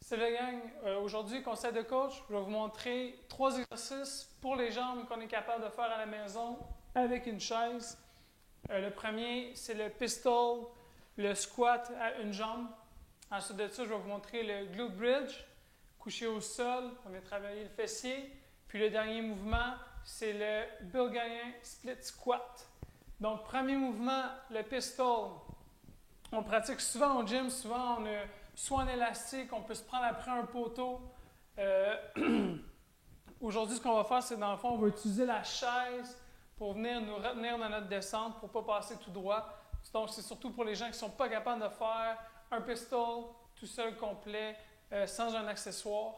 Salut gang, aujourd'hui, conseil de coach, je vais vous montrer 3 exercices pour les jambes qu'on est capable de faire à la maison avec une chaise. Le premier, c'est le pistol, le squat à une jambe. Ensuite de ça, je vais vous montrer le glute bridge, couché au sol, on va travailler le fessier. Puis le dernier mouvement, c'est le bulgarien split squat. Donc, premier mouvement, le pistol. On pratique souvent au gym, souvent on a soit un élastique, on peut se prendre après un poteau. Aujourd'hui, ce qu'on va faire, c'est dans le fond, on va utiliser la chaise pour venir nous retenir dans notre descente, pour ne pas passer tout droit. Donc, c'est surtout pour les gens qui ne sont pas capables de faire un pistol tout seul complet, sans un accessoire.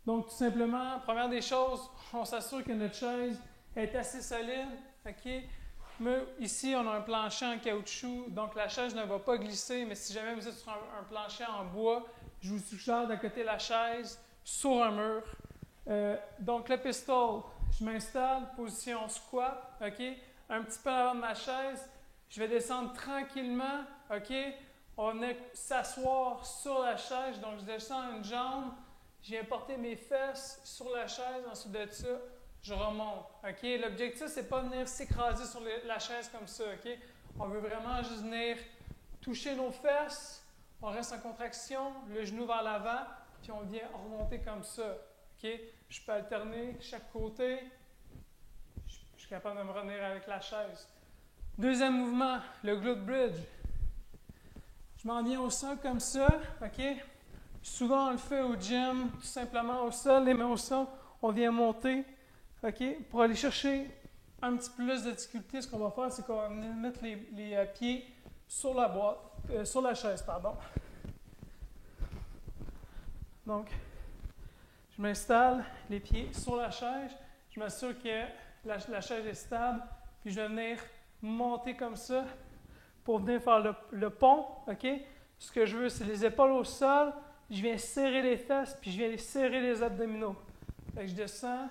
Donc, tout simplement, première des choses, on s'assure que notre chaise est assez solide. Okay? Mais ici, on a un plancher en caoutchouc, donc la chaise ne va pas glisser, mais si jamais vous êtes sur un plancher en bois, je vous suggère d'accoter la chaise sur un mur. Donc le pistol, je m'installe, position squat, ok? Un petit peu avant de ma chaise, je vais descendre tranquillement, ok? On va venir s'asseoir sur la chaise, donc je descends une jambe, je viens porter mes fesses sur la chaise, ensuite de ça, je remonte. Okay? L'objectif, ce n'est pas de venir s'écraser sur la chaise comme ça. Okay? On veut vraiment juste venir toucher nos fesses. On reste en contraction, le genou vers l'avant, puis on vient remonter comme ça. Okay? Je peux alterner chaque côté. Je suis capable de me revenir avec la chaise. Deuxième mouvement, le glute bridge. Je m'en viens au sol comme ça. Okay? Souvent, on le fait au gym, tout simplement au sol, les mains au sol. On vient monter. Okay? Pour aller chercher un petit peu plus de difficulté, ce qu'on va faire, c'est qu'on va mettre les pieds sur la boîte, sur la chaise, pardon. Donc, je m'installe, les pieds sur la chaise, je m'assure que la chaise est stable, puis je vais venir monter comme ça pour venir faire le pont. Okay? Ce que je veux, c'est les épaules au sol, je viens serrer les fesses, puis je viens serrer les abdominaux. Fait que je descends.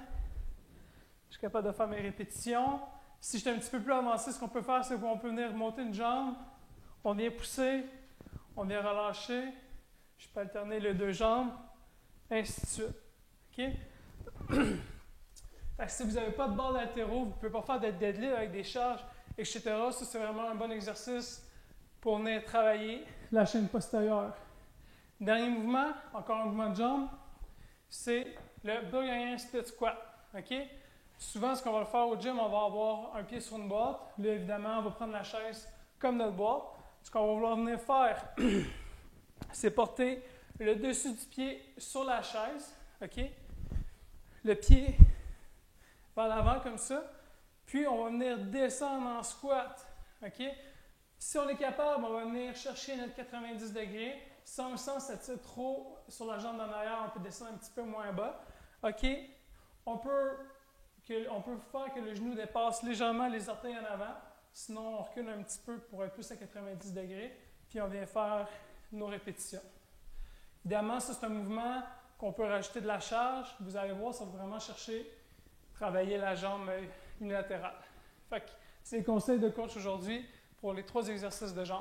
Je suis capable de faire mes répétitions. Si je suis un petit peu plus avancé, ce qu'on peut faire, c'est qu'on peut venir monter une jambe. On vient pousser, on vient relâcher. Je peux alterner les deux jambes, ainsi de suite. Okay? Fait que si vous n'avez pas de barre latéraux, vous ne pouvez pas faire de deadlift avec des charges, etc. Ça, c'est vraiment un bon exercice pour venir travailler la chaîne postérieure. Dernier mouvement, encore un mouvement de jambe, c'est le bulgarien split squat. Okay? Souvent, ce qu'on va faire au gym, on va avoir un pied sur une boîte. Là, évidemment, on va prendre la chaise comme notre boîte. Ce qu'on va vouloir venir faire, c'est porter le dessus du pied sur la chaise. Okay? Le pied vers l'avant comme ça. Puis, on va venir descendre en squat. Okay? Si on est capable, on va venir chercher notre 90 degrés. Si on sent que ça tire trop sur la jambe d'en arrière, on peut descendre un petit peu moins bas. Okay? On peut faire que le genou dépasse légèrement les orteils en avant. Sinon, on recule un petit peu pour être plus à 90 degrés. Puis, on vient faire nos répétitions. Évidemment, ça, c'est un mouvement qu'on peut rajouter de la charge. Vous allez voir, ça va vraiment chercher travailler la jambe unilatérale. Fait que c'est le conseil de coach aujourd'hui pour les 3 exercices de jambes.